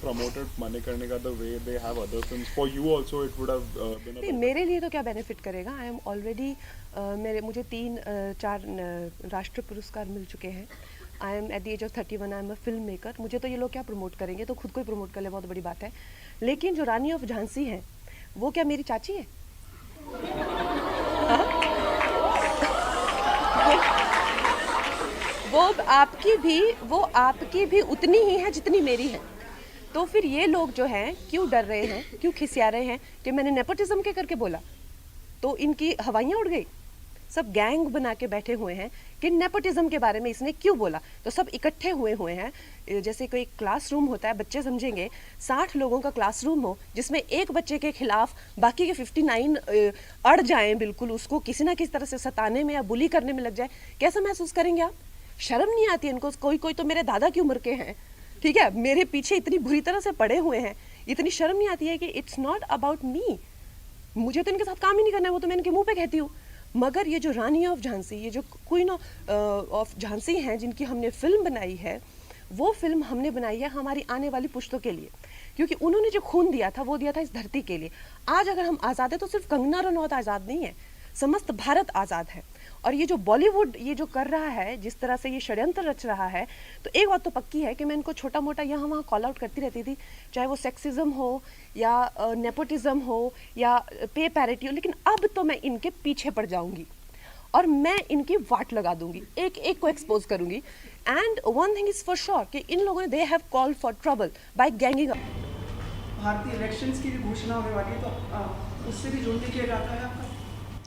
promoted Manikarnika the way they have other films, for you also it would have been a नहीं, मेरे लिए तो क्या benefit करेगा. आई एम ऑलरेडी मुझे 3-4 राष्ट्र पुरस्कार मिल चुके हैं. I am at the age of 31, I am a film maker. मुझे तो ये लोग क्या प्रमोट करेंगे, तो खुद को ही प्रमोट कर ले, बहुत बड़ी बात है. लेकिन जो रानी ऑफ झांसी है वो क्या मेरी चाची है? हाँ? वो आपकी भी उतनी ही है जितनी मेरी है. तो फिर ये लोग जो हैं क्यों डर रहे हैं, क्यों खिसिया रहे हैं कि मैंने नेपोटिज्म के करके बोला तो इनकी हवाइयाँ उड़ गई. सब गैंग बना के बैठे हुए हैं कि नेपोटिज्म के बारे में इसने क्यों बोला. तो सब इकट्ठे हुए हैं. जैसे कोई क्लासरूम होता है, बच्चे समझेंगे 60 लोगों का क्लासरूम हो जिसमें एक बच्चे के खिलाफ बाकी के 59 अड़ जाएं, बिल्कुल उसको किसी ना किसी तरह से सताने में या बुली करने में लग जाए. कैसा महसूस करेंगे आप? शर्म नहीं आती इनको? कोई तो मेरे दादा की उम्र के हैं, ठीक है, मेरे पीछे इतनी बुरी तरह से पड़े हुए हैं. इतनी शर्म नहीं आती है कि इट्स नॉट अबाउट मी. मुझे तो इनके साथ काम ही नहीं करना है, वो तो मैं इनके मुंह पे कहती हूँ. मगर ये जो रानी ऑफ झांसी, ये जो क्वीन ऑफ झांसी हैं जिनकी हमने फिल्म बनाई है, वो फिल्म हमने बनाई है हमारी आने वाली पुश्तों के लिए. क्योंकि उन्होंने जो खून दिया था वो दिया था इस धरती के लिए. आज अगर हम आज़ाद है तो सिर्फ कंगना रनौत आज़ाद नहीं है, समस्त भारत आज़ाद है. और ये जो बॉलीवुड ये जो कर रहा है, जिस तरह से ये षड्यंत्र रच रहा है, तो एक बात तो पक्की है कि मैं इनको छोटा मोटा यहाँ वहाँ कॉल आउट करती रहती थी, चाहे वो सेक्सिज्म हो या नेपोटिज्म हो या पे पैरिटी हो. लेकिन अब तो मैं इनके पीछे पड़ जाऊंगी और मैं इनकी वाट लगा दूंगी, एक एक को एक्सपोज करूंगी. And one thing is for sure कि इन लोगों ने they have called for trouble by ganging up. भारतीय इलेक्शंस की भी घोषणा होने वाली है, तो उससे भी जुड़ने के इरादा है आपका?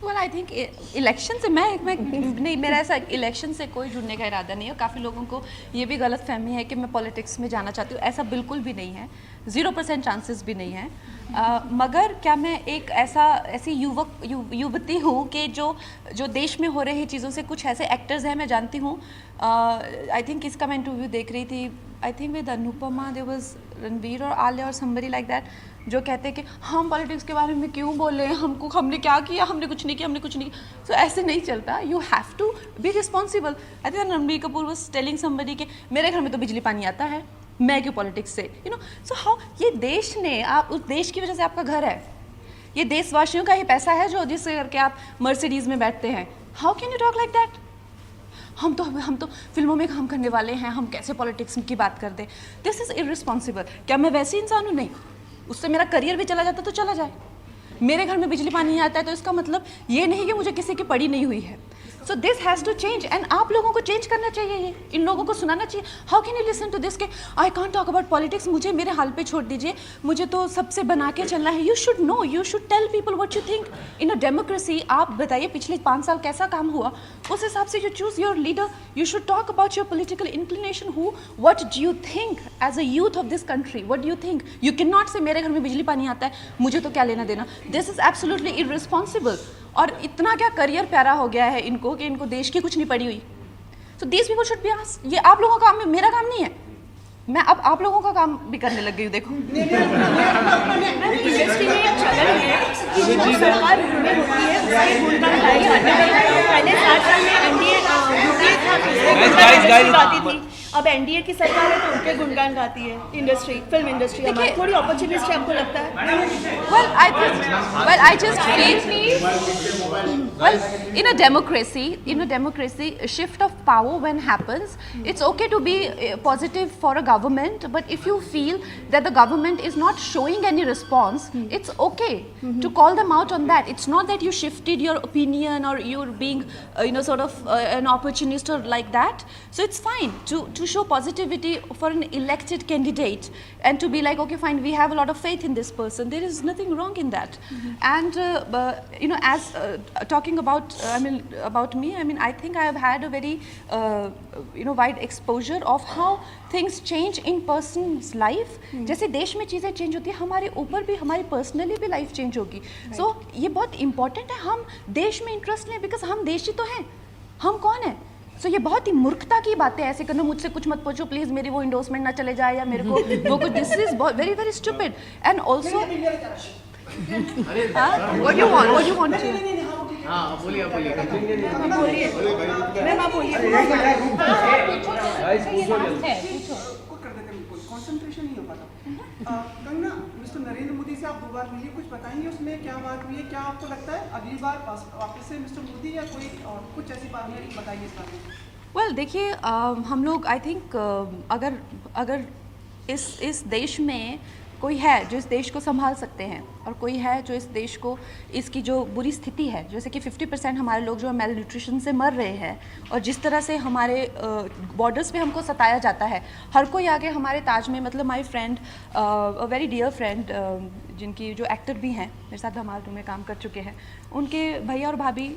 वेल आई थिंक इलेक्शन से मैं नहीं, मेरा ऐसा इलेक्शन से कोई जुड़ने का इरादा नहीं है. काफ़ी लोगों को ये भी गलत फहमी है कि मैं पॉलिटिक्स में जाना चाहती हूँ. ऐसा बिल्कुल भी नहीं है, 0% चांसेस भी नहीं है. मगर क्या मैं एक ऐसी युवती हूँ कि जो देश में हो रही चीज़ों से कुछ ऐसे एक्टर्स हैं, मैं जानती हूँ. आई थिंक इसका मैं इंटरव्यू देख रही थी, I think with Anupama, there was Ranveer और आलिया और समबडी लाइक दैट, जो कहते हैं कि हम पॉलिटिक्स के बारे में क्यों बोले, हमने क्या किया, हमने कुछ नहीं किया. सो ऐसे नहीं चलता. You have to be responsible. I think Ranbir Kapoor was telling somebody कि मेरे घर में तो बिजली पानी आता है, मैं क्यों पॉलिटिक्स से, यू नो. सो हाउ ये देश ने, आप उस देश की वजह से आपका घर है, ये देशवासियों का ही पैसा है जो जिससे करके आप मर्सिडीज़ में बैठते हैं. How can you talk like that? हम तो फिल्मों में काम करने वाले हैं, हम कैसे पॉलिटिक्स की बात कर दें. This is irresponsible. क्या मैं वैसी इंसान हूँ? नहीं. उससे मेरा करियर भी चला जाता तो चला जाए. मेरे घर में बिजली पानी नहीं आता है तो इसका मतलब ये नहीं कि मुझे किसी की पड़ी नहीं हुई है. So this has to change and आप लोगों को चेंज करना चाहिए. ये इन लोगों को सुनाना चाहिए. How can you listen to this के I can't talk about politics, मुझे मेरे हाल पे छोड़ दीजिए, मुझे तो सबसे बना के चलना है. You should know, you should tell people what you think. In a democracy आप बताइए पिछले 5 साल कैसा काम हुआ, उस हिसाब से you choose your leader. You should talk about your political inclination. What do you think as a youth of this country, what do you think. You can not say मेरे घर में बिजली पानी आता है, मुझे तो क्या लेना देना. This is absolutely irresponsible. और इतना क्या करियर प्यारा हो गया है इनको कि इनको देश की कुछ नहीं पड़ी हुई. So these people should be asked. ये आप लोगों का काम है, मेरा काम नहीं है. मैं अब आप लोगों का काम भी करने लग गई हूँ. देखो इंडस्ट्री में एक चलन है कि जो सरकार में होती है उससे गुणगान गाए जाते हैं. पहले 7 साल में एनडीए गाती थी, अब एनडीए की सरकार है तो उनके गुणगान गाती है इंडस्ट्री, फिल्म इंडस्ट्री. हमारी थोड़ी अपॉर्चुनिस्ट है, आपको लगता है? Well, I just feel, well, in a democracy, a shift of power when happens, it's okay to be positive for a government, but if you feel that the government is not showing any response, it's okay to call them out on that. It's not that you shifted your opinion or you're being, sort of an opportunist or like that. So it's fine to show positivity for an elected candidate and to be like, okay, fine, we have a lot of faith in this person. There is nothing wrong in that. And as talking about me, I think I have had a very wide exposure of how things change in person's life. जैसे देश में चीज़ें change होती है, हमारे ऊपर भी, हमारी पर्सनली भी लाइफ चेंज होगी. सो ये बहुत इंपॉर्टेंट है हम देश में इंटरेस्ट लें, बिकॉज हम देशी तो हैं. हम कौन है? सो ये बहुत ही मूर्खता की बातें ऐसे करना. मुझसे कुछ मत पूछो प्लीज, मेरी वो इंडोर्समेंट ना चले जाए या मेरे को वो कुछ. This is very very stupid. And also what you want हाँ बोलिए मैम आप बोलिए. कंसंट्रेशन नहीं हो पाता. वाला। कंगना, मिस्टर नरेंद्र मोदी से आप 2 बार मिली, कुछ बताएंगे उसमें क्या बात हुई है? क्या आपको लगता है अगली बार वापस से मिस्टर मोदी या कोई और कुछ ऐसी बात है, बताइए इस बारे में। वेल देखिए, हम लोग आई थिंक अगर अगर इस देश में कोई है जो इस देश को संभाल सकते हैं और कोई है जो इस देश को इसकी जो बुरी स्थिति है, जैसे कि 50% हमारे लोग जो मेल न्यूट्रिशन से मर रहे हैं और जिस तरह से हमारे बॉर्डर्स पे हमको सताया जाता है, हर कोई आगे हमारे ताज में, मतलब my friend, a very dear friend, जिनकी जो एक्टर भी हैं, मेरे साथ धमाल 2 में काम कर चुके हैं, उनके भैया और भाभी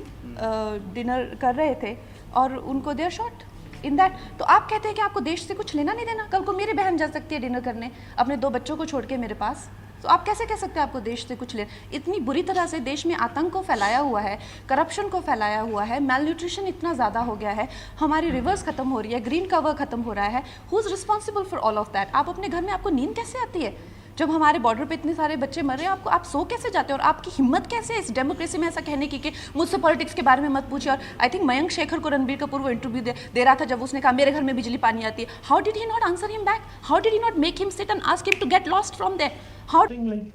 डिनर कर रहे थे और उनको they are shot in that. तो आप कहते हैं कि आपको देश से कुछ लेना नहीं देना? कल को मेरी बहन जा सकती है डिनर करने अपने 2 बच्चों को छोड़ के मेरे पास, तो आप कैसे कह सकते हैं आपको देश से कुछ ले? इतनी बुरी तरह से देश में आतंक को फैलाया हुआ है, करप्शन को फैलाया हुआ है, मेल न्यूट्रिशन इतना ज़्यादा हो गया है, हमारी रिवर्स खत्म हो रही है, ग्रीन कवर खत्म हो रहा है। Who is responsible for all of that? आप अपने घर में, आपको नींद कैसे आती है जब हमारे बॉर्डर पे इतने सारे बच्चे मर रहे हैं? आपको, आप सो कैसे जाते हैं? और आपकी हिम्मत कैसे है इस डेमोक्रेसी में ऐसा कहने की कि मुझसे पॉलिटिक्स के बारे में मत पूछिए? और आई थिंक मयंक शेखर को रणबीर कपूर वो इंटरव्यू दे रहा था जब उसने कहा मेरे घर में बिजली पानी आती है। How did he not answer him back? How did he not make him sit and ask him to get lost from there? How like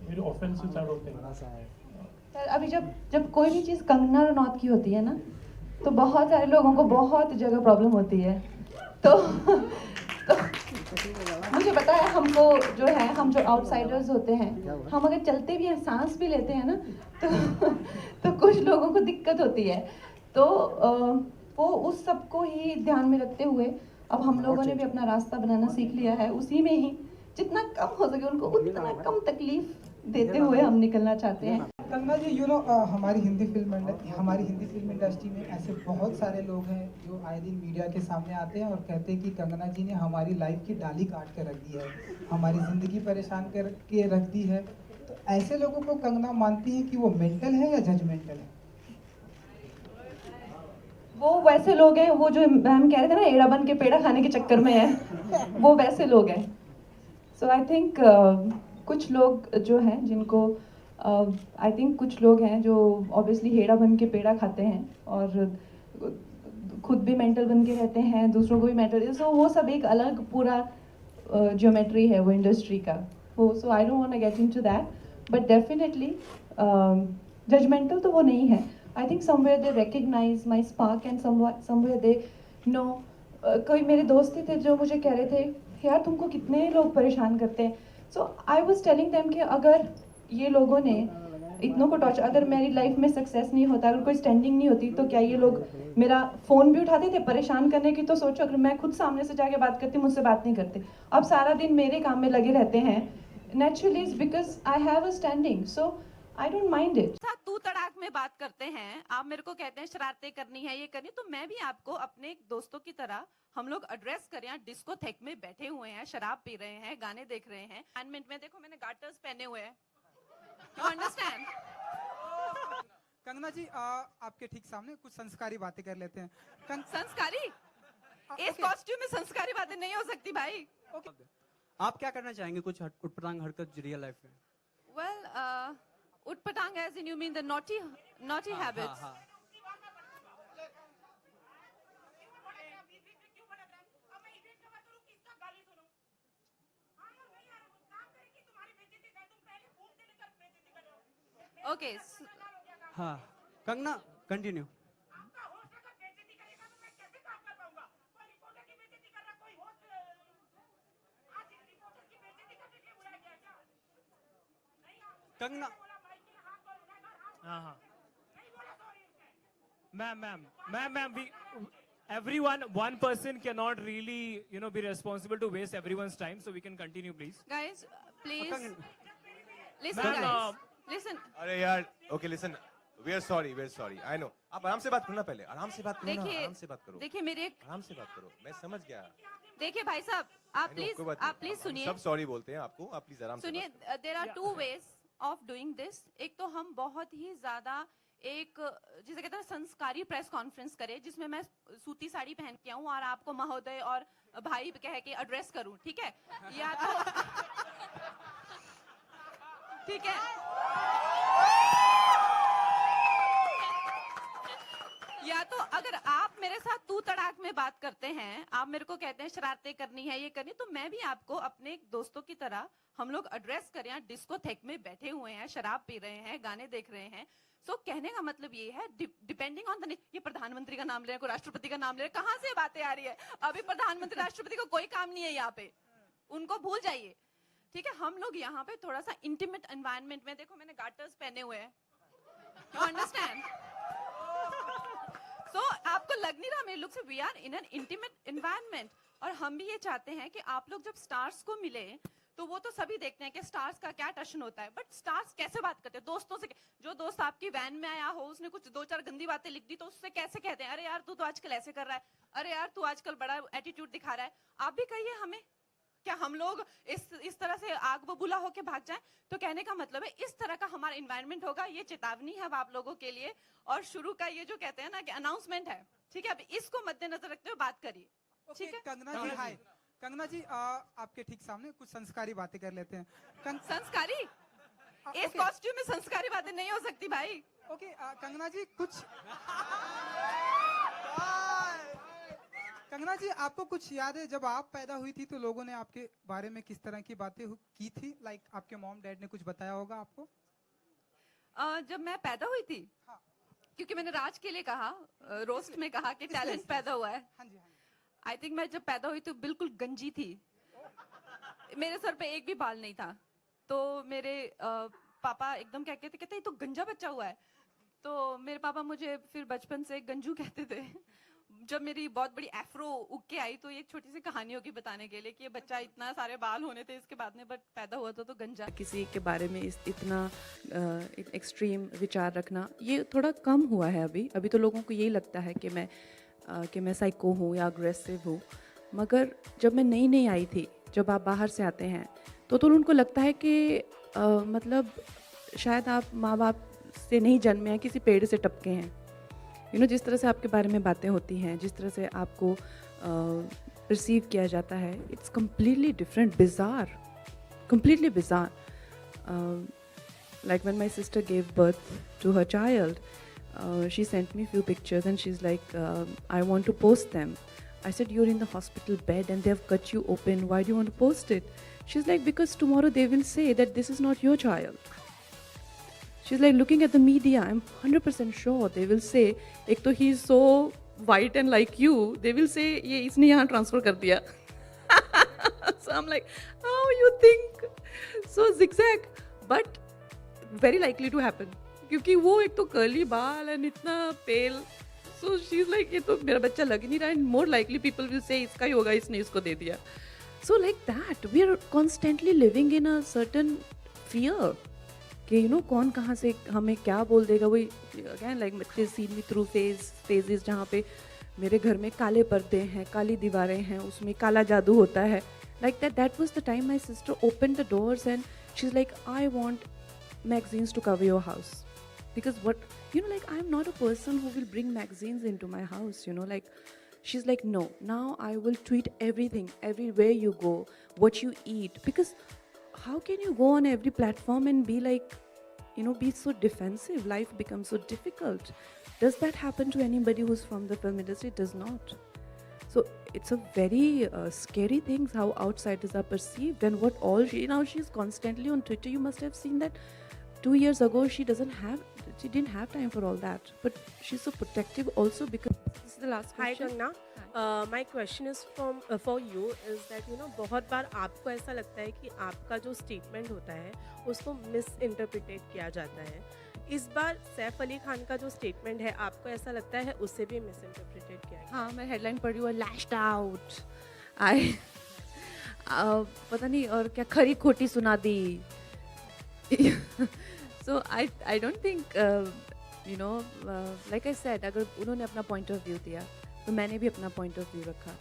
very offensive sort of thing. Sir, अभी जब कोई भी चीज़ कंगना रनौत की होती है ना, तो बहुत सारे लोगों को बहुत जगह प्रॉब्लम होती है। तो मुझे पता है, हमको जो है, हम जो आउटसाइडर्स होते हैं, हम अगर चलते भी हैं, सांस भी लेते हैं ना, तो कुछ लोगों को दिक्कत होती है। तो वो उस सब को ही ध्यान में रखते हुए अब हम लोगों ने भी अपना रास्ता बनाना सीख लिया है, उसी में ही जितना कम हो सके उनको उतना कम तकलीफ देते हुए हम निकलना चाहते हैं। कंगना जी, हमारी हिंदी फिल्म इंडस्ट्री में ऐसे बहुत सारे लोग हैं जो आए दिन मीडिया के सामने आते हैं और कहते हैं कि कंगना जी ने हमारी लाइफ की डाली काट कर रख दी है, हमारी ज़िंदगी परेशान करके रख दी है। तो ऐसे लोगों को कंगना मानती है कि वो मेंटल है या जजमेंटल है? वो वैसे लोग हैं, वो जो हम कह रहे थे ना, एड़ा बन के पेड़ा खाने के चक्कर में है, वो वैसे लोग हैं। सो आई थिंक कुछ लोग जो हैं जिनको आई थिंक कुछ लोग हैं जो ऑब्वियसली हेड़ा बन के पेड़ा खाते हैं और खुद भी मेंटल बन के रहते हैं, दूसरों को भी मेंटल, सो वो सब एक अलग पूरा ज्योमेट्री है वो इंडस्ट्री का। वो so I don't want to get into that, but definitely judgemental तो वो नहीं है। I think somewhere they recognise my spark and somewhere they know. कोई मेरे दोस्त ही थे जो मुझे कह रहे थे यार तुमको कितने लोग परेशान करते हैं। सो आई वॉज टेलिंग देम कि अगर ये लोगों ने इतनों को टॉर्चर, अगर मेरी लाइफ में सक्सेस नहीं होता, अगर कोई स्टैंडिंग नहीं होती, तो क्या ये लोग मेरा फ़ोन भी उठाते थे परेशान करने की? तो सोचो, अगर मैं खुद सामने से जाके बात करती, मुझसे बात नहीं करते, अब सारा दिन मेरे काम में लगे रहते हैं। Naturally it's because I have a standing, so I don't mind it. तू तड़ाक में बात करते हैं, आप मेरे को कहते हैं शरारतें करनी है, ये करनी, तो मैं भी आपको अपने दोस्तों की तरह हम लोग एड्रेस करें। यहाँ डिस्कोथेक में बैठे हुए हैं, शराब पी रहे हैं, गाने देख रहे हैं, एनमेंट में देखो मैंने गार्टर्स पहने हुए हैं, यू अंडरस्टैंड? कंगना जी, आपके ठीक सामने कुछ संस्कारी बातें कर लेते हैं। संस्कारी? इस कॉस्ट्यूम में संस्कारी बातें नहीं हो सकती भाई। आप क्या करना चाहेंगे कुछ उटपटांग हरकत रियल लाइफ में? वेल, उटपटांग as in you mean the naughty habits? Okay, हाँ कंगना, कंटिन्यू। कंगना, हाँ ma'am we everyone, one person cannot really be responsible to waste everyone's time, so we can continue please. guys please listen Ma'am, guys listen. अरे यार, okay listen, we are sorry, I know. आप आराम से बात करो ना, पहले आराम से बात करो ना, आराम से बात करो। देखिए मेरे आराम से बात करो, मैं समझ गया। देखिए भाई साहब, आप प्लीज सुनिए। सब सॉरी बोलते हैं आपको, आप प्लीज आराम से सुनिए। There are 2 ways of doing this. एक तो हम बहुत ही ज्यादा एक जिसे कहते हैं संस्कारी प्रेस कॉन्फ्रेंस करें, जिसमें मैं सूती साड़ी पहन के आऊं और आपको महोदय और भाई कह के एड्रेस करूं, ठीक है? या तो ठीक है, या तो अगर आप मेरे साथ तू तड़ाक में बात करते हैं, आप मेरे को कहते हैं शरारतें करनी है, ये करनी, तो मैं भी आपको अपने दोस्तों की तरह हम लोग एड्रेस करें। यहाँ डिस्कोथेक में बैठे हुए हैं, शराब पी रहे हैं, गाने देख रहे हैं। सो कहने का मतलब ये है, डिपेंडिंग ऑन द, ये प्रधानमंत्री का नाम ले रहे हैं, कोई राष्ट्रपति का नाम ले रहे हैं, कहाँ से बातें आ रही है? अभी प्रधानमंत्री राष्ट्रपति को कोई काम नहीं है यहाँ पे, उनको भूल जाइए, ठीक है। हम लोग यहाँ पे थोड़ा सा इंटीमेट एनवायरनमेंट में, देखो मैंने गार्टर्स पहने हुए हैं, यू अंडरस्टैंड? सो आपको लग नहीं रहा मेरे लुक से? We are in an intimate environment, और हम भी ये चाहते हैं कि आप लोग जब स्टार्स को मिले तो वो तो सभी देखते हैं कि स्टार्स का क्या टशन होता है, बट स्टार्स कैसे बात करते हैं दोस्तों से? जो दोस्त आपकी वैन में आया हो, उसने कुछ 2-4 गंदी बातें लिख दी, तो उससे कैसे कहते हैं, अरे यार तू तो आजकल ऐसे कर रहा है, अरे यार तू आजकल बड़ा एटीट्यूड दिखा रहा है? आप भी कहिए हमें, क्या हम लोग इस तरह से आग बबूला होके भाग जाएं? तो कहने का मतलब है इस तरह का हमारा एनवायरनमेंट होगा। ये चेतावनी है अब आप लोगों के लिए, और शुरू का ये जो कहते हैं ना कि अनाउंसमेंट है, ठीक है। अब इसको मद्देनजर रखते हुए बात करिए, ठीक है। कंगना जी हाय। कंगना जी आपके ठीक सामने कुछ संस्कारी बातें कर लेते हैं। संस्कारी? इस कॉस्ट्यूम में संस्कारी बातें नहीं हो सकती भाई। ओके कंगना जी कुछ कंगना जी आपको कुछ याद है जब आप पैदा हुई थी तो लोगों ने आपके बारे में किस तरह की बातें की थी? लाइक आपके मॉम डैड ने कुछ बताया होगा आपको? जब मैं पैदा हुई थी, हाँ। क्योंकि मैंने राज के लिए कहा, रोस्ट में कहा कि टैलेंट पैदा हुआ है। हाँ जी, हाँ जी। आई थिंक मैं जब पैदा हुई तो बिल्कुल गंजी थी, मेरे सर पे एक भी बाल नहीं था, तो मेरे पापा एकदम कहते ये तो गंजा बच्चा हुआ है। तो मेरे पापा मुझे फिर बचपन से गंजू कहते थे। जब मेरी बहुत बड़ी एफ्रो उग के आई तो एक छोटी सी कहानी होगी बताने के लिए कि ये बच्चा इतना सारे बाल होने थे इसके बाद में, बट पैदा हुआ था तो गंजा। किसी के बारे में इतना एक्सट्रीम विचार रखना ये थोड़ा कम हुआ है अभी तो लोगों को यही लगता है कि मैं साइको हूँ या अग्रेसिव हूँ। मगर जब मैं नई आई थी, जब आप बाहर से आते हैं तो उनको लगता है कि मतलब शायद आप माँ बाप से नहीं जन्मे हैं, किसी पेड़ से टपके हैं। जिस तरह से आपके बारे में बातें होती हैं, जिस तरह से आपको परसीव किया जाता है, it's completely different, bizarre, completely bizarre. Like when my sister gave birth to her child, she sent me a few pictures and she's like, I want to post them. I said, you're in the hospital bed and they've cut you open. Why do you want to post it? She's like, because tomorrow they will say that this is not your child. She's like, looking at the media, I'm 100% sure they will say, ek to he's so white and like you, they will say, ye isne yahan transfer kar diya. So I'm like, how you think? So zigzag, but very likely to happen. क्योंकि वो एक तो curly बाल and इतना pale, so she is like ये तो मेरा बच्चा लग नहीं रहा, and more likely people will say इसका ही होगा, इसने इसको दे दिया. So like that we are constantly living in a certain fear कि कौन कहाँ से हमें क्या बोल देगा. वही again like they seen me through phases जहाँ पे मेरे घर में काले पर्दे हैं, काली दीवारें हैं, उसमें काला जादू होता है. Like that was the time my sister open the doors and she is like, I want magazines to cover your house. Because what, like I'm not a person who will bring magazines into my house, like she's like, no, now I will tweet everything, everywhere you go, what you eat. Because how can you go on every platform and be like, be so defensive? Life becomes so difficult. Does that happen to anybody who's from the film industry? It does not. So it's a very scary thing how outsiders are perceived and what all she's constantly on Twitter. You must have seen that 2 years ago she didn't have time for all that, but she's so protective also because this is the last question. Hi Kangna, my question is for you is that बहुत बार आपको ऐसा लगता है कि आपका जो statement होता है उसको मिस इंटरप्रिटेट किया जाता है. इस बार सैफ अली खान का जो स्टेटमेंट है आपको ऐसा लगता है उससे भी मिस इंटरप्रिटेट किया गया? हाँ, मैं हेडलाइन पढ़ी हुआ, लैश्ड आउट, आई पता नहीं और क्या खरी खोटी सुना दी. So I don't think like I said, अगर उन्होंने अपना पॉइंट ऑफ व्यू दिया तो मैंने भी अपना पॉइंट ऑफ व्यू रखा.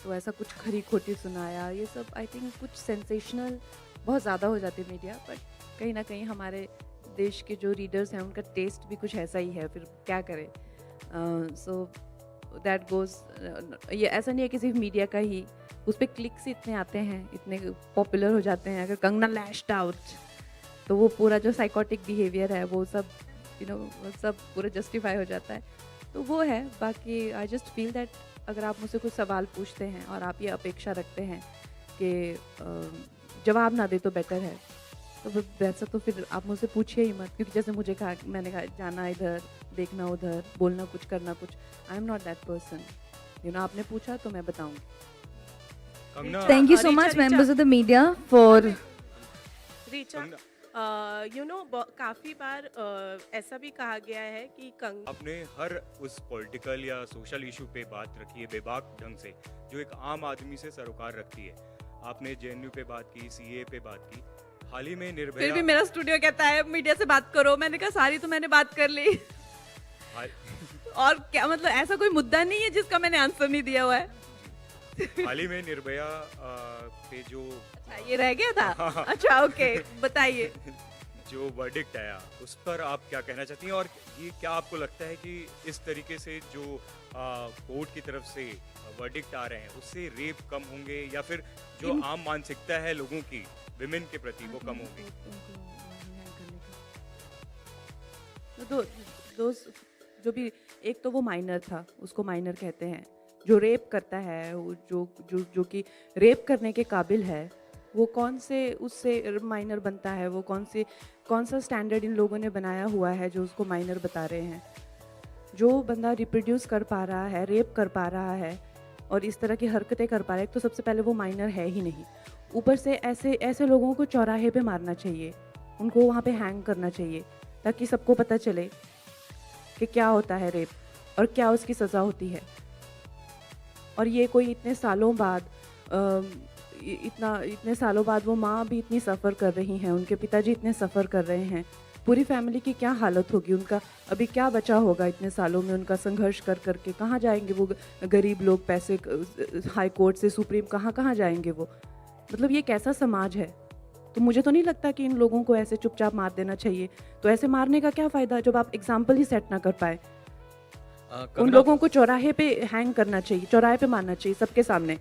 तो ऐसा कुछ खरी खोटी सुनाया, ये सब आई थिंक कुछ सेंसेशनल बहुत ज़्यादा हो जाती है मीडिया, बट कहीं ना कहीं हमारे देश के जो रीडर्स हैं उनका टेस्ट भी कुछ ऐसा ही है, फिर क्या करें. सो दैट गोज़, ये ऐसा नहीं है कि सिर्फ मीडिया का ही, उस पर क्लिक्स इतने आते हैं, इतने पॉपुलर हो जाते हैं. अगर कंगना लैश्ड आउट तो वो पूरा जो साइकोटिक बिहेवियर है वो सब वो सब पूरा जस्टिफाई हो जाता है. तो वो है। बाकी आई जस्ट फील दैट अगर आप मुझसे कुछ सवाल पूछते हैं और आप ये अपेक्षा रखते हैं कि जवाब ना दे तो बेटर है, तो वैसा तो फिर आप मुझसे पूछिए ही मत, क्योंकि जैसे मुझे कहा, मैंने कहा जाना इधर, देखना उधर, बोलना कुछ, करना कुछ, I am not that person. You know, आपने पूछा तो मैं बताऊंगी। Thank you so much, members of the media, for. Richa, you know काफ़ी बार ऐसा भी कहा गया है कि आपने हर उस पॉलिटिकल या सोशल इशू पे बात रखी है बेबाक ढंग से, जो एक आम आदमी से सरोकार रखती है। आपने जेएनयू पे बात की, सीए पे बात की, हाल ही में निर्भया। फिर भी मेरा स्टूडियो कहता है मीडिया से बात करो, मैंने कहा सारी तो मैंने बात कर ली। और क्या मतलब, ऐसा कोई मुद्दा नहीं है जिसका मैंने आंसर नहीं दिया हुआ है। हाल ही में निर्भया पे जो ये रह गया था। अच्छा, ओके, बताइए। जो वर्डिक्ट आया उस पर आप क्या कहना चाहती हैं, और ये क्या आपको लगता है कि इस तरीके से जो कोर्ट की तरफ से वर्डिक्ट आ रहे हैं उससे रेप कम होंगे, या फिर जो आम मानसिकता है लोगों की विमेन के प्रति वो कम होगी? तो जो भी, एक तो वो माइनर था, उसको माइनर कहते हैं। जो रेप करता है, जो कि रेप करने के काबिल है, वो कौन से उससे माइनर बनता है? वो कौन सा स्टैंडर्ड इन लोगों ने बनाया हुआ है जो उसको माइनर बता रहे हैं? जो बंदा रिप्रोड्यूस कर पा रहा है, रेप कर पा रहा है और इस तरह की हरकतें कर पा रहा है, तो सबसे पहले वो माइनर है ही नहीं। ऊपर से ऐसे लोगों को चौराहे पे मारना चाहिए, उनको वहाँ पे हैंग करना चाहिए, ताकि सबको पता चले कि क्या होता है रेप और क्या उसकी सज़ा होती है। और ये कोई इतने सालों बाद वो माँ भी इतनी सफ़र कर रही हैं, उनके पिताजी इतने सफ़र कर रहे हैं, पूरी फैमिली की क्या हालत होगी, उनका अभी क्या बचा होगा इतने सालों में उनका संघर्ष कर करके। कहाँ जाएंगे वो गरीब लोग, पैसे हाई कोर्ट से सुप्रीम कहाँ जाएंगे वो? मतलब ये कैसा समाज है? तो मुझे तो नहीं लगता कि इन लोगों को ऐसे चुपचाप मार देना चाहिए। तो ऐसे मारने का क्या फ़ायदा जब आप एग्जाम्पल ही सेट ना कर पाए? उन लोगों को चौराहे पे हैंग करना चाहिए, चौराहे पे मारना चाहिए सबके सामने।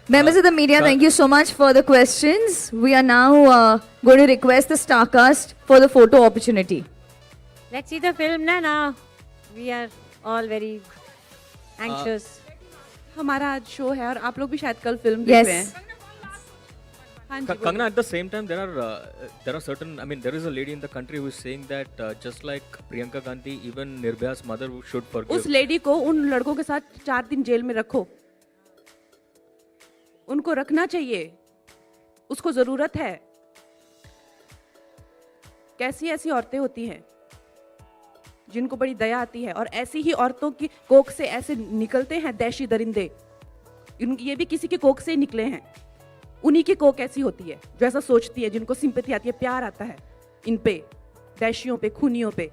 Members of the media, thank you so much for the questions. We are now going to request the star cast for the photo opportunity. Let's see the film now. We are all very anxious. हमारा आज show है और आप लोग भी शायद कल film देख रहे हैं। Kangana, at the same time, there are certain. I mean, there is a lady in the country who is saying that just like Priyanka Gandhi, even Nirbhaya's mother should forgive. उस lady को उन लड़कों के साथ 4 दिन jail में रखो, उनको रखना चाहिए, उसको जरूरत है। कैसी ऐसी औरतें होती हैं जिनको बड़ी दया आती है, और ऐसी ही औरतों की कोख से ऐसे निकलते हैं दैशी दरिंदे। ये भी किसी के कोख से ही निकले हैं। उन्हीं की कोख ऐसी होती है जो ऐसा सोचती है, जिनको सिंपैथी आती है, प्यार आता है इन पे, दैशियों पे, खूनियों पे।